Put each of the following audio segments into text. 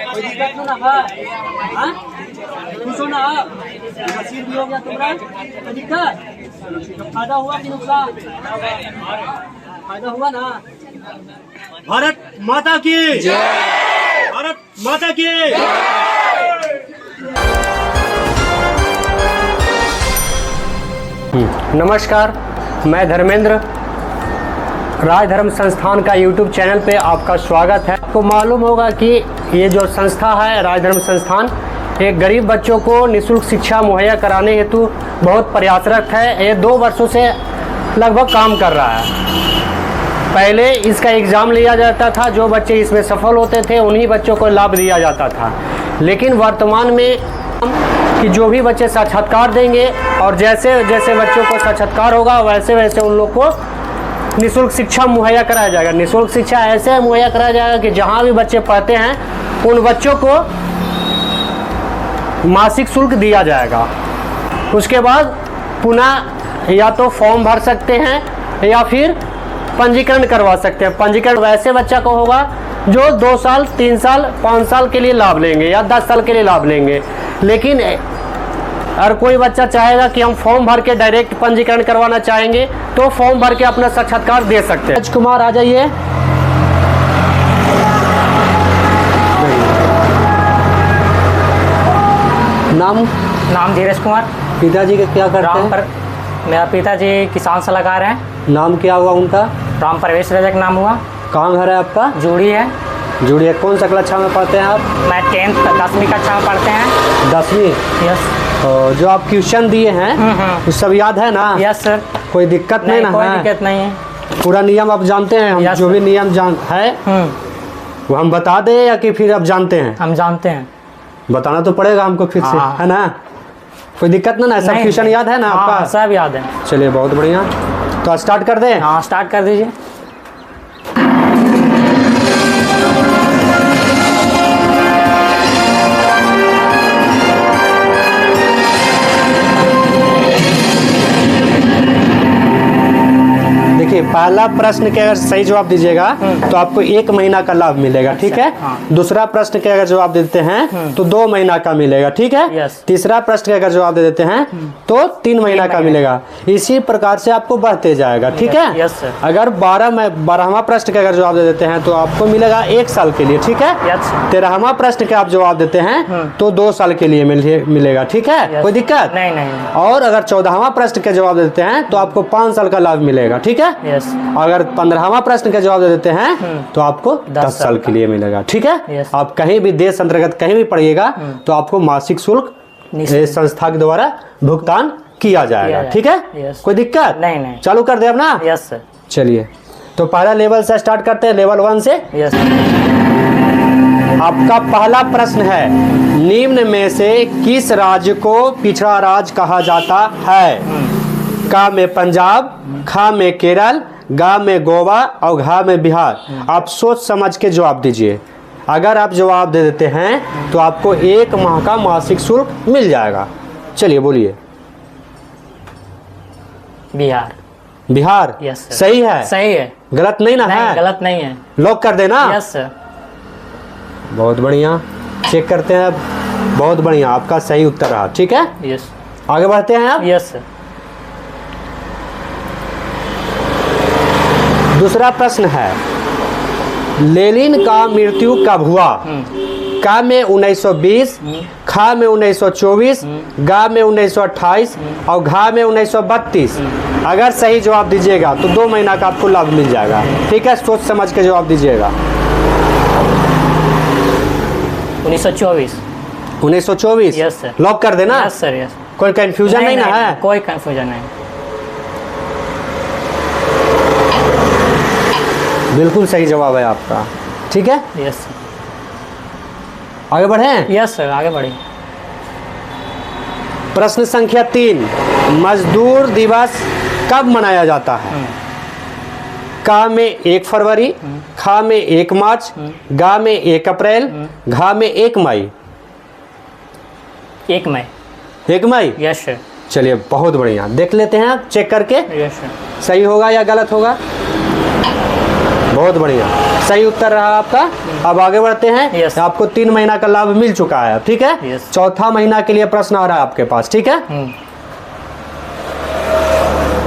कोई दिक्कत ना हाँ खुश हो ना आप नसीब भी हो गया तुम्हारा कोई दिक्कत फायदा हुआ कि नुकसान फायदा हुआ ना। भारत माता की जय। भारत माता की नमस्कार, मैं धर्मेंद्र, राज धर्म संस्थान का YouTube चैनल पे आपका स्वागत है। आपको मालूम होगा कि ये जो संस्था है राज धर्म संस्थान एक गरीब बच्चों को निःशुल्क शिक्षा मुहैया कराने हेतु बहुत प्रयासरत है। ये 2 वर्षों से लगभग काम कर रहा है। पहले इसका एग्ज़ाम लिया जाता था, जो बच्चे इसमें सफल होते थे उन्हीं बच्चों को लाभ दिया जाता था। लेकिन वर्तमान में कि जो भी बच्चे साक्षात्कार देंगे और जैसे जैसे बच्चों को साक्षात्कार होगा वैसे वैसे उन लोग को निःशुल्क शिक्षा मुहैया कराया जाएगा। निःशुल्क शिक्षा ऐसे मुहैया कराया जाएगा कि जहाँ भी बच्चे पढ़ते हैं उन बच्चों को मासिक शुल्क दिया जाएगा। उसके बाद पुनः या तो फॉर्म भर सकते हैं या फिर पंजीकरण करवा सकते हैं। पंजीकरण वैसे बच्चा को होगा जो 2 साल 3 साल 5 साल के लिए लाभ लेंगे या 10 साल के लिए लाभ लेंगे। लेकिन अगर कोई बच्चा चाहेगा कि हम फॉर्म भर के डायरेक्ट पंजीकरण करवाना चाहेंगे तो फॉर्म भर के अपना साक्षात्कार दे सकते हैं। राजकुमार आ जाइए। नाम धीरज कुमार। पिताजी के क्या करते हैं? मेरा पिताजी किसान सलाहकार हैं। नाम क्या हुआ उनका? राम प्रवेश रजक नाम हुआ। कहाँ घर है आपका? जूड़ी है। जूड़ी है। कौन सा कक्षा में पढ़ते हैं आप? मैं 10वीं कक्षा में पढ़ते हैं। 10वीं? यस। जो आप ट्यूशन दिए हैं वो सब याद है ना? Yes sir. कोई दिक्कत नहीं ना? कोई दिक्कत नहीं है। पूरा नियम आप जानते हैं? हम जो भी नियम है वो हम बता दें या कि फिर आप जानते हैं? हम जानते हैं। बताना तो पड़ेगा हमको फिर से, है ना? कोई दिक्कत ना? सब ट्यूशन याद है ना आपका? सब याद है। चलिए बहुत बढ़िया। तो स्टार्ट कर दें? हाँ स्टार्ट कर दीजिए। देखिए, पहला प्रश्न के अगर सही जवाब दीजिएगा तो आपको 1 महीना का लाभ मिलेगा, ठीक है? दूसरा प्रश्न के अगर जवाब देते हैं तो 2 महीना का मिलेगा, ठीक है? तीसरा प्रश्न के अगर जवाब दे देते हैं तो 3 महीना का मिलेगा। इसी प्रकार से आपको बढ़ते जाएगा, ठीक है? अगर 12वां प्रश्न के अगर जवाब दे देते हैं तो आपको मिलेगा 1 साल के लिए, ठीक है? 13वां प्रश्न के आप जवाब देते हैं तो 2 साल के लिए मिलेगा, ठीक है? कोई दिक्कत नहीं। और अगर 14वां प्रश्न के जवाब देते हैं तो आपको 5 साल का लाभ मिलेगा, ठीक है? अगर 15वां प्रश्न का जवाब दे देते हैं तो आपको 10 साल के लिए मिलेगा, ठीक है? आप कहीं भी देश अंतर्गत कहीं भी पढ़िएगा तो आपको मासिक शुल्क संस्था के द्वारा भुगतान किया जाएगा, ठीक है? कोई दिक्कत नहीं। चालू कर दे अपना। Yes sir. चलिए तो पहला लेवल से स्टार्ट करते हैं, लेवल 1 से। यस। आपका पहला प्रश्न है, निम्न में से किस राज्य को पिछड़ा राज्य कहा जाता है? का में पंजाब, खा में केरल, गा में गोवा और घा में बिहार। आप सोच समझ के जवाब दीजिए। अगर आप जवाब दे देते हैं तो आपको 1 माह का मासिक शुल्क मिल जाएगा। चलिए बोलिए। बिहार। बिहार? Yes sir. सही है? सही है। गलत नहीं ना? है गलत नहीं है। लॉक कर देना? Yes sir. बहुत बढ़िया, चेक करते हैं अब। बहुत बढ़िया, आपका सही उत्तर रहा, ठीक है? यस। आगे बढ़ते हैं आप। Yes sir. दूसरा प्रश्न है, लेनिन का मृत्यु कब हुआ? का में 1920, खा में 1924, गा में 1928 और घा में 1932। अगर सही जवाब दीजिएगा तो 2 महीना का आपको लाभ मिल जाएगा, ठीक है? सोच समझ के जवाब दीजिएगा। 1924। 1924? Yes sir. लॉक कर देना? Yes sir. यस। कोई कंफ्यूजन नहीं ना है? कोई कंफ्यूजन नहीं। बिल्कुल सही जवाब है आपका, ठीक है? Yes sir. आगे बढ़ें? यस सर, आगे बढ़िए। प्रश्न संख्या 3, मजदूर दिवस कब मनाया जाता है? का में 1 फरवरी, खा में 1 मार्च, गा में 1 अप्रैल, घा में 1 मई। 1 मई। 1 मई? Yes sir. चलिए बहुत बढ़िया, देख लेते हैं आप चेक करके। Yes sir. सही होगा या गलत होगा। बहुत बढ़िया, सही उत्तर रहा आपका। अब आगे बढ़ते हैं। Yes. आपको 3 महीना का लाभ मिल चुका है, ठीक है। Yes. चौथा महीना के लिए प्रश्न आ रहा है आपके पास, ठीक है।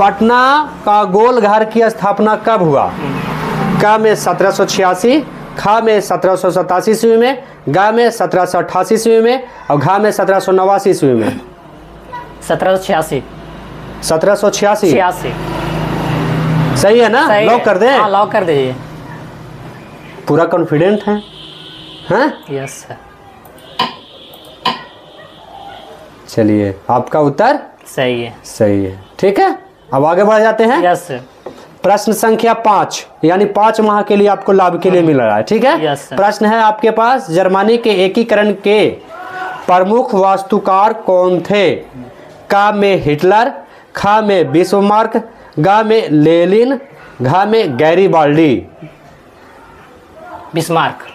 पटना का गोल घर की स्थापना कब हुआ? क में 1786, ख में 1787 ईस्वी में, ग में 1788 ईस्वी में और घ में 1789 ईस्वी में। 1786। 1786 86। सही है ना? लॉक कर दें? हाँ, लॉक कर दीजिए। पूरा कॉन्फिडेंट है? हैं? Yes sir. चलिए, आपका उत्तर सही है। सही है, ठीक है। अब आगे बढ़ जाते हैं। Yes sir. प्रश्न संख्या 5, यानी 5 माह के लिए आपको लाभ के लिए मिल रहा है, ठीक है। Yes, sir. प्रश्न है आपके पास, जर्मनी के एकीकरण के प्रमुख वास्तुकार कौन थे? क में हिटलर, ख में बिस्मार्क, ग में लेनिन, घ में गैरीबाल्डी। बिस्मार्क।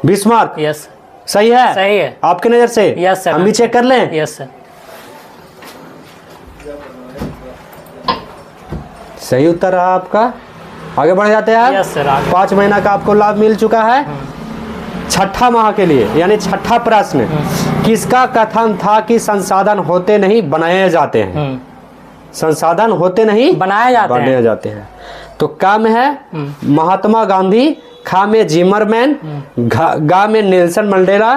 Bismarck yes. सही है? सही है। आपकी नजर से? Yes sir. हम भी चेक कर लें? Yes sir. सही उत्तर रहा आपका। आगे बढ़ जाते हैं। Yes sir. 5 महीना का आपको लाभ मिल चुका है। छठा माह के लिए, यानी छठा प्रश्न, किसका कथन था कि संसाधन होते नहीं बनाए जाते हैं? संसाधन होते नहीं बनाए जाते हैं। तो क में है महात्मा गांधी, ख में जिमरमैन, ग में नेल्सन मंडेला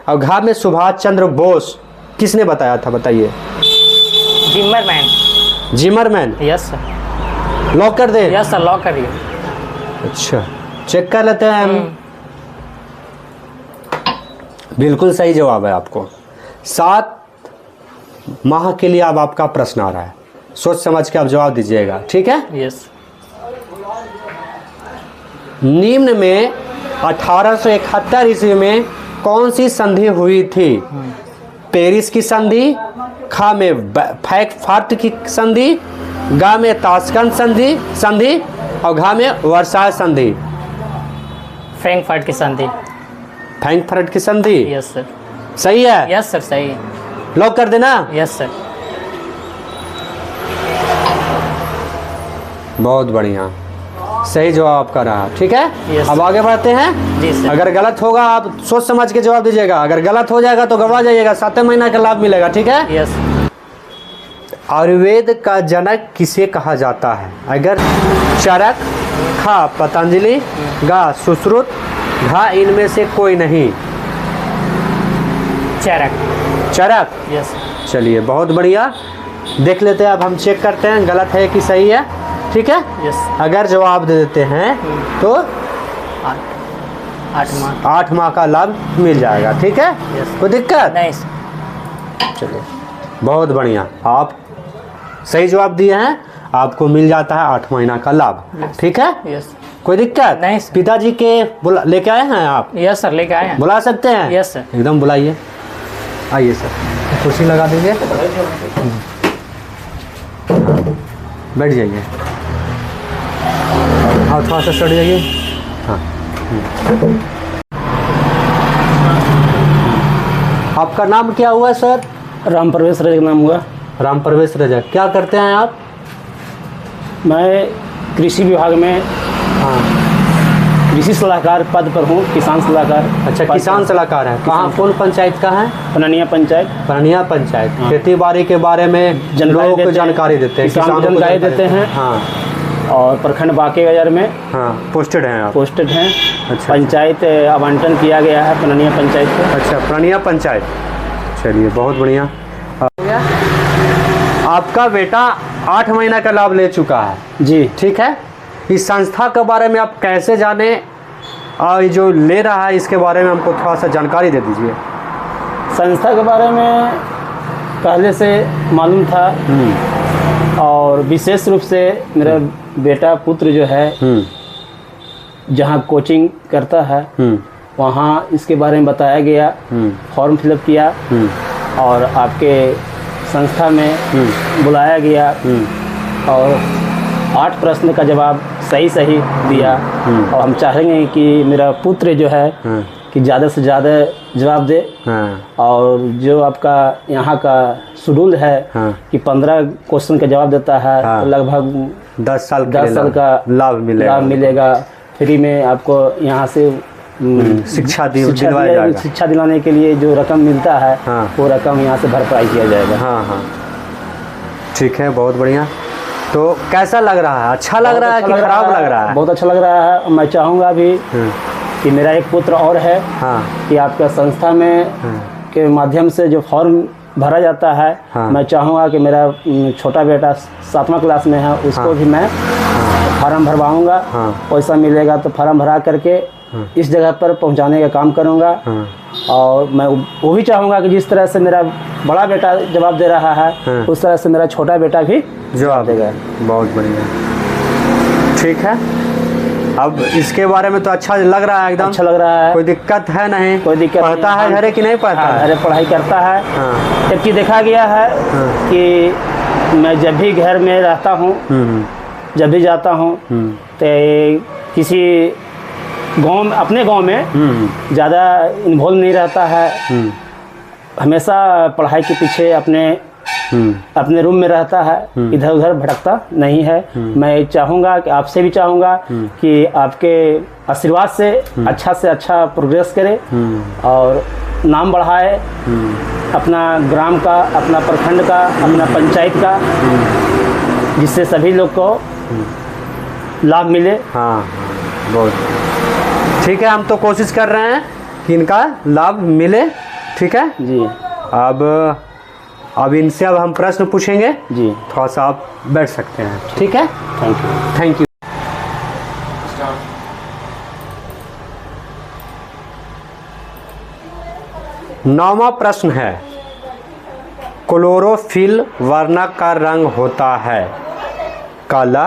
और घ में सुभाष चंद्र बोस। किसने बताया था, बताइए? Zimmerman. Zimmerman. Yes sir. Lock कर दे? यस सर, लॉक करिए। अच्छा, चेक कर लेते हैं हम। बिल्कुल सही जवाब है आपको। 7 माह के लिए अब आपका प्रश्न आ रहा है, सोच समझ के आप जवाब दीजिएगा, ठीक है। यस। निम्न में 1871 ईस्वी में कौन सी संधि हुई थी? पेरिस की संधि, ख में फ्रैंकफर्ट की संधि, ग में ताशकंद संधि और घ में वर्साय संधि। फ्रैंकफर्ट की संधि। फ्रैंकफर्ट की संधि। Yes sir. सही है? यस सर, सही है। लॉक कर देना? Yes sir. बहुत बढ़िया, सही जवाब आपका रहा, ठीक है। Yes, अब आगे बढ़ते हैं। जी सर। अगर गलत होगा आप सोच समझ के जवाब दीजिएगा, अगर गलत हो जाएगा तो गड़बड़ा जाइएगा, 7 महीना का लाभ मिलेगा, ठीक है। यस। आयुर्वेद का जनक किसे कहा जाता है? अगर चरक, ख पतंजलि, ग सुश्रुत, घ इनमें से कोई नहीं। चरक। चरक। यस। चलिए, बहुत बढ़िया, देख लेते हैं। अब हम चेक करते हैं गलत है कि सही है, ठीक है। यस। अगर जवाब दे देते हैं तो 8 माह। 8 माह का लाभ मिल जाएगा, ठीक है। Yes. कोई दिक्कत नहीं सर। चलिए, बहुत बढ़िया, आप सही जवाब दिए हैं, आपको मिल जाता है 8 महीना का लाभ, ठीक है। यस। कोई दिक्कत नहीं सर। पिताजी के लेके आए हैं आप? यस सर, लेके आए हैं। बुला सकते हैं? Yes sir. एकदम बुलाइए, आइए सर, कुर्सी लगा दीजिए, बैठ जाइए, और थोड़ा सा सट जाइए। हाँ, आपका नाम क्या हुआ सर? राम प्रवेश रजक नाम हुआ। राम प्रवेश रजक। क्या करते हैं आप? मैं कृषि विभाग में हाँ। कृषि सलाहकार पद पर हूँ, किसान सलाहकार। अच्छा, किसान सलाहकार है। कहाँ, कौन पंचायत का है? पननिया पंचायत। पननिया पंचायत। हाँ। खेती बाड़ी के बारे में लोगों को जानकारी देते हैं, किसानों को किसानों को जानकारी देते हैं। हाँ। और प्रखंड बांके बाजार में हाँ, पोस्टेड हैं आप? पोस्टेड हैं। अच्छा। पंचायत आवंटन किया गया है पननिया पंचायत को। अच्छा, पननिया पंचायत। चलिए, बहुत बढ़िया। आपका बेटा 8 महीना का लाभ ले चुका है जी, ठीक है। इस संस्था के बारे में आप कैसे जाने और ये जो ले रहा है इसके बारे में हमको थोड़ा सा जानकारी दे दीजिए। संस्था के बारे में पहले से मालूम था, और विशेष रूप से मेरा बेटा पुत्र जो है जहाँ कोचिंग करता है वहाँ इसके बारे में बताया गया, फॉर्म फिलअप किया और आपके संस्था में बुलाया गया और 8 प्रश्न का जवाब सही दिया। और हम चाहेंगे कि मेरा पुत्र जो है कि ज़्यादा से ज़्यादा जवाब दे। और जो आपका यहाँ का शेड्यूल है कि 15 क्वेश्चन का जवाब देता है तो लगभग 10 साल का लाभ मिलेगा। फ्री में आपको यहाँ से शिक्षा दिलवाया जाएगा। शिक्षा दिलाने के लिए जो रकम मिलता है हाँ। वो रकम यहाँ से भरपाई किया जाएगा। हाँ हाँ, ठीक है, बहुत बढ़िया। तो कैसा लग रहा है? अच्छा लग रहा है कि खराब लग रहा है? बहुत अच्छा लग रहा है। मैं चाहूँगा भी कि मेरा एक पुत्र और है कि आपका संस्था में के माध्यम से जो फॉर्म भरा जाता है, मैं चाहूँगा कि मेरा छोटा बेटा 7वां क्लास में है, उसको भी मैं फार्म भरवाऊँगा। पैसा मिलेगा तो फार्म भरा करके इस जगह पर पहुंचाने का काम करूंगा। और मैं वो भी चाहूँगा कि जिस तरह से मेरा बड़ा बेटा जवाब दे रहा है उस तरह से मेरा छोटा बेटा भी जवाब देगा। बहुत बढ़िया, ठीक है। अब इसके बारे में तो अच्छा लग रहा है, एकदम अच्छा लग रहा है। कोई दिक्कत है नहीं? कोई दिक्कत पढ़ता है घरे कि नहीं पढ़ता है? अरे पढ़ाई करता है। जबकि देखा गया है कि मैं जब भी घर में रहता हूँ, जब भी जाता हूँ तो किसी गांव में, अपने गांव में ज़्यादा इन्वॉल्व नहीं रहता है। हमेशा पढ़ाई के पीछे अपने रूम में रहता है, इधर उधर भटकता नहीं है। मैं चाहूँगा कि आपसे भी चाहूँगा कि आपके आशीर्वाद से अच्छा प्रोग्रेस करे और नाम बढ़ाए, अपना ग्राम का, अपना प्रखंड का, अपना पंचायत का, जिससे सभी लोग को लाभ मिले। हाँ, बहुत ठीक है। हम तो कोशिश कर रहे हैं कि इनका लाभ मिले, ठीक है जी। अब इनसे अब हम प्रश्न पूछेंगे जी। थोड़ा सा आप बैठ सकते हैं, ठीक है? Thank you. Thank you. नौवां प्रश्न है, क्लोरोफिल वर्णक का रंग होता है काला,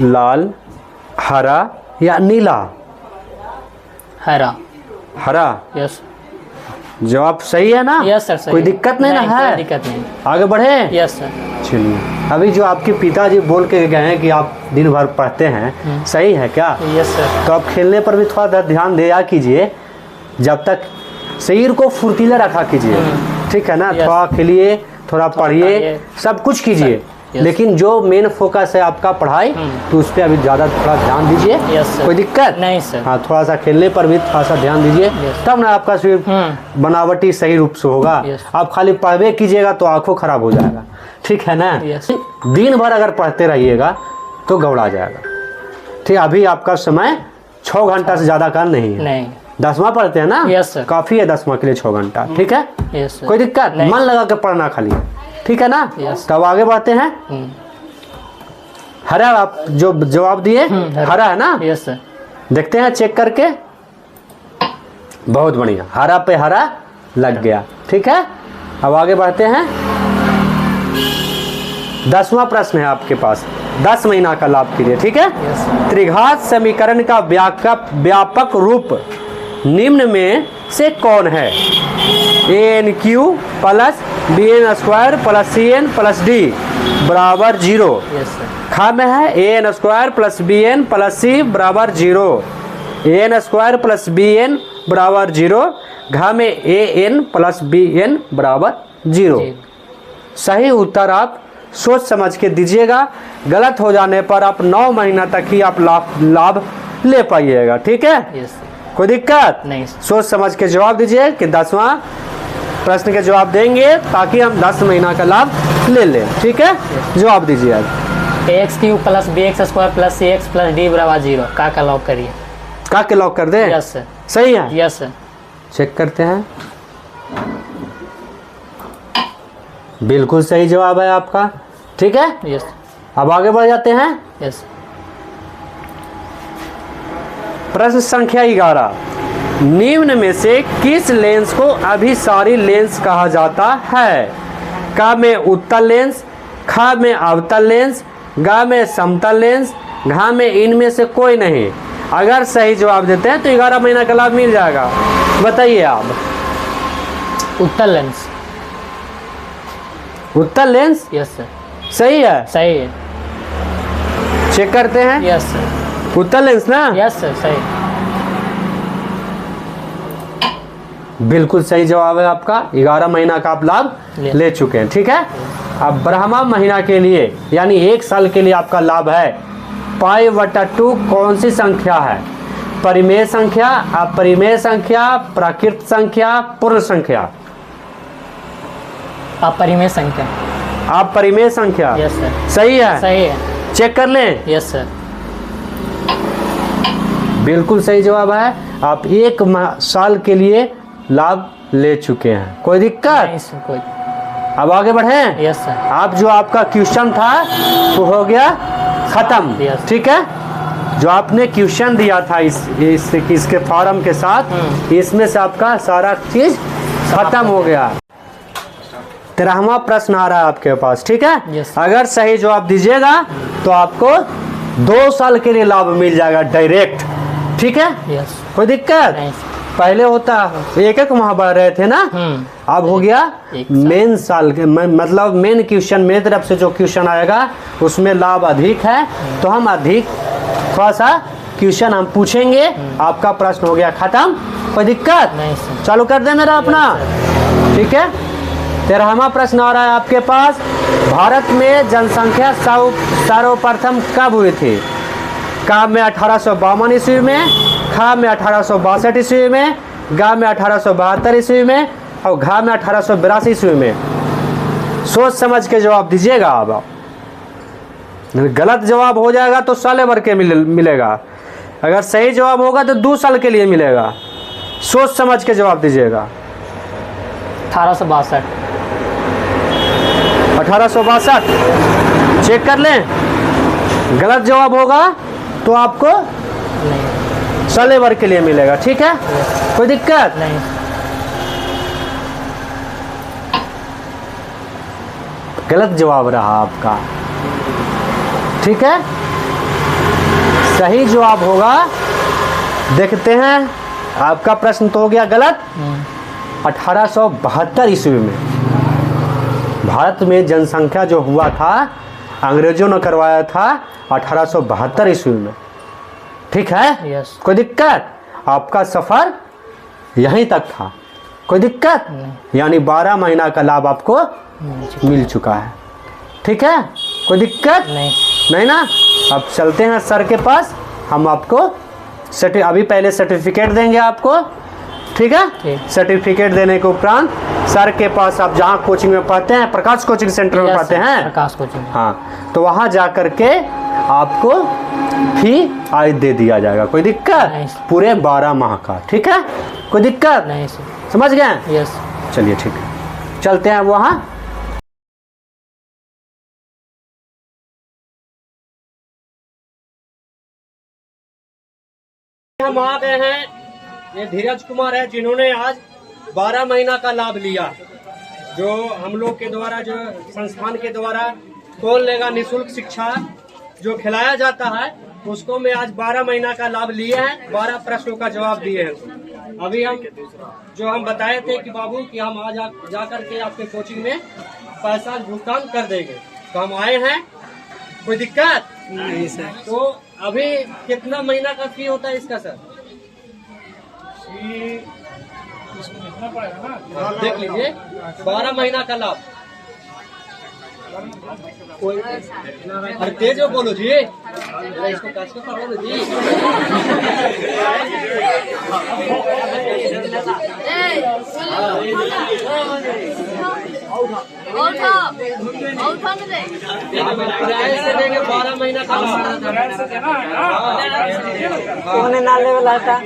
लाल, हरा या नीला? हरा। हरा। यस। जवाब सही है ना? यस सर, सही। कोई दिक्कत नहीं ना है? कोई दिक्कत नहीं। आगे बढ़े? Yes sir. चलिए, अभी जो आपके पिताजी बोल के गए हैं कि आप दिन भर पढ़ते हैं, सही है क्या? Yes sir. तो आप खेलने पर भी थोड़ा ध्यान दिया कीजिए, जब तक शरीर को फुर्तीला रखा कीजिए, ठीक है ना? थोड़ा खेलिए, थोड़ा पढ़िए, सब कुछ कीजिए, लेकिन जो मेन फोकस है आपका पढ़ाई, तो उस पर अभी ज़्यादा थोड़ा ध्यान दीजिए। कोई दिक्कत नहीं सर। हाँ, थोड़ा सा खेलने पर भी थोड़ा सा ध्यान दीजिए, तब ना आपका शरीर बनावटी सही रूप से होगा। आप खाली पढ़वे कीजिएगा तो आंखों खराब हो जाएगा, ठीक है ना? दिन भर अगर पढ़ते रहिएगा तो गौड़ा जाएगा, ठीक। अभी आपका समय 6 घंटा से ज़्यादा का नहीं है। नहीं। 10वां पढ़ते हैं ना? Yes sir. काफ़ी है 10वां के लिए 6 घंटा, ठीक है? Yes sir. कोई दिक्कत? मन लगा के पढ़ना खाली, ठीक है ना? तब आगे बढ़ते हैं। हरा, आप जो जवाब दिए हरा है ना? Yes sir. देखते हैं चेक करके। बहुत बढ़िया, हरा पे हरा लग गया, ठीक है। अब आगे बढ़ते हैं। 10वां प्रश्न है आपके पास, 10 महीना का लाभ के लिए, ठीक है? त्रिघात समीकरण का व्यापक रूप निम्न में से कौन है? ANQ plus BN² plus CN plus D बराबर 0। खा में है AN² plus BN plus C बराबर 0। AN² प्लस BN बराबर 0। घा में AN प्लस BN बराबर 0। सही उत्तर आप सोच समझ के दीजिएगा। गलत हो जाने पर आप 9 महीना तक ही आप लाभ ले पाइएगा, ठीक है? कोई दिक्कत नहीं। सोच समझ के जवाब दीजिए कि 10वां प्रश्न के जवाब देंगे ताकि हम 10 महीना का लाभ ले लें, ठीक है? जवाब दीजिए आज। AX³ plus BX² plus CX plus D बराबर 0 का लॉक करिए। का के लॉक कर दे? Yes sir. सही है? Yes sir. चेक करते हैं। बिल्कुल सही जवाब है आपका, ठीक है? यस। अब आगे बढ़ जाते हैं। यस। प्रश्न संख्या 11, निम्न में से किस लेंस को अभिसारी लेंस कहा जाता है? का में उत्तल लेंस, खा में अवतल लेंस, गा में समतल लेंस, घा में इनमें से कोई नहीं। अगर सही जवाब देते हैं तो 11 महीना का लाभ मिल जाएगा। बताइए आप। उत्तल लेंस। उत्तल लेंस? Yes sir. सही है? सही है। चेक करते हैं। Yes sir. उत्तल लेंस ना? यस सर, सही। बिल्कुल सही जवाब है आपका। 11 महीना का आप लाभ ले चुके हैं, ठीक है? अब 12वां महीना के लिए यानी 1 साल के लिए आपका लाभ है π/2 कौन सी संख्या है? परिमेय संख्या, अपरिमेय संख्या, प्राकृत संख्या, पूर्ण संख्या? अपरिमेय संख्या। अपरिमेय संख्या। Yes sir. सही है? सही है। चेक कर लें। Yes sir. बिल्कुल सही जवाब है। आप 1 साल के लिए लाभ ले चुके हैं। कोई दिक्कत? नहीं सर, कोई। अब आगे बढ़ें। Yes sir. आप जो आपका क्वेश्चन था वो हो गया खत्म। Yes. ठीक है, जो आपने क्वेश्चन दिया था इसके फॉर्म के साथ, इसमें से आपका सारा चीज खत्म हो गया। 13वां प्रश्न आ रहा है आपके पास। ठीक है, Yes. अगर सही जवाब दीजिएगा तो आपको 2 साल के लिए लाभ मिल जाएगा डायरेक्ट। ठीक है, यस। कोई दिक्कत? नहीं सर। पहले होता एक माह बढ़ रहे थे ना, अब हो गया एक साल। मेन साल के मतलब मेन क्वेश्चन मेरी तरफ से जो क्वेश्चन आएगा उसमें लाभ अधिक है, तो हम अधिक थोड़ा सा क्वेश्चन हम पूछेंगे। आपका प्रश्न हो गया खत्म। कोई दिक्कत? नहीं सर। चालू कर दे मेरा अपना। ठीक है, 13वां प्रश्न आ रहा है आपके पास। भारत में जनसंख्या सर्वप्रथम कब हुई थी? का में 1852 ईस्वी में, खा में 1862 ईस्वी में, गा में 1872 ईस्वी में और घा में 1882 ईस्वी में। सोच समझ के जवाब दीजिएगा। अब गलत जवाब हो जाएगा तो साल भर के मिलेगा, अगर सही जवाब होगा तो 2 साल के लिए मिलेगा। सोच समझ के जवाब दीजिएगा। 1862। 1862 चेक कर लें। गलत जवाब होगा तो आपको नहीं। साल भर के लिए मिलेगा। ठीक है, कोई दिक्कत? नहीं। गलत जवाब रहा आपका। ठीक है, सही जवाब होगा। देखते हैं, आपका प्रश्न तो हो गया गलत। 1872 ईस्वी में भारत में जनसंख्या जो हुआ था, अंग्रेजों ने करवाया था 1872 ईस्वी में। ठीक है, यस। कोई दिक्कत? आपका सफर यहीं तक था। कोई दिक्कत? यानी 12 महीना का लाभ आपको मिल चुका है। ठीक है, कोई दिक्कत? नहीं। नहीं ना? अब चलते हैं सर के पास, हम आपको अभी पहले सर्टिफिकेट देंगे आपको। ठीक है, ठीक। सर्टिफिकेट देने के उपरांत सर के पास आप जहाँ कोचिंग में पढ़ते हैं, प्रकाश कोचिंग सेंटर में यस पढ़ते सर, हैं, प्रकाश कोचिंग। हाँ, तो वहाँ जा करके आपको फी आज दे दिया जाएगा। कोई दिक्कत? नहीं सर। पूरे 12 माह का। ठीक है, कोई दिक्कत? नहीं सर। समझ गए? यस। चलिए ठीक है, चलते हैं वहाँ। हम आ गए हैं, ये धीरज कुमार है जिन्होंने आज 12 महीना का लाभ लिया, जो हम लोग के द्वारा, जो संस्थान के द्वारा कौन लेगा निःशुल्क शिक्षा जो खिलाया जाता है, उसको मैं आज 12 महीना का लाभ लिए हैं। 12 प्रश्नों का जवाब दिए हैं। अभी हम बताए थे कि बाबू कि हम आज जा करके आपके कोचिंग में पैसा भुगतान कर देंगे, तो हम आए हैं। कोई दिक्कत? नहीं सर। तो अभी कितना महीना का फी होता है इसका सर? देख लीजिए, 12 महीना का लाभ। कोई अरे तेज हो बोलो जी, इसको काट के पढ़ो ना जी। किराए से देंगे 12 महीना का लाभ। नाले वाला था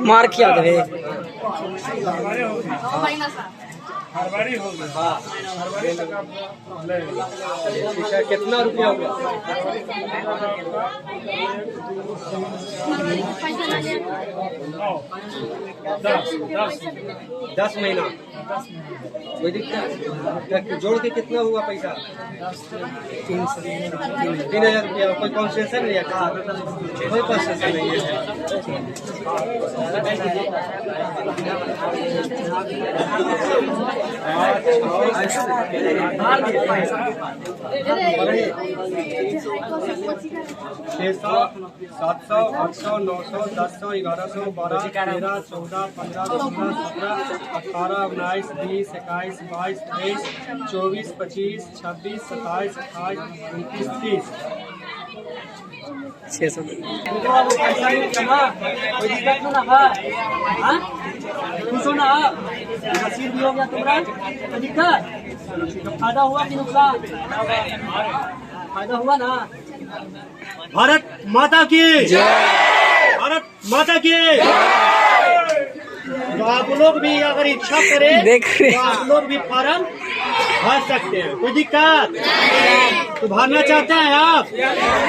मार किया करे। कितना रुपया होगा? 10 महीना। कोई दिक्कत? जोड़ के कितना हुआ पैसा? 3,000 रुपया। कोई कंसेशन नहीं है? कोई कंसेशन नहीं है। छः सौ 700 800 900 1000 1100 12 13 14 15 16 17 18 19 20 21 22 23 24 25 26 27 28 29 30 तो अब पैसा नहीं जमा, कोई दिक्कत तो ना है? हाँ? खुश हो ना? नसीब भी हो गया तुम्हारा? कोई दिक्कत? चलो ठीक है, फायदा हुआ कि नुकसान? फायदा हुआ ना? भारत माता की भारत माता की तो आप लोग भी अगर इच्छा करें तो आप लोग भी फॉर्म भर सकते हैं। कोई दिक्कत तो भरना चाहते हैं आप?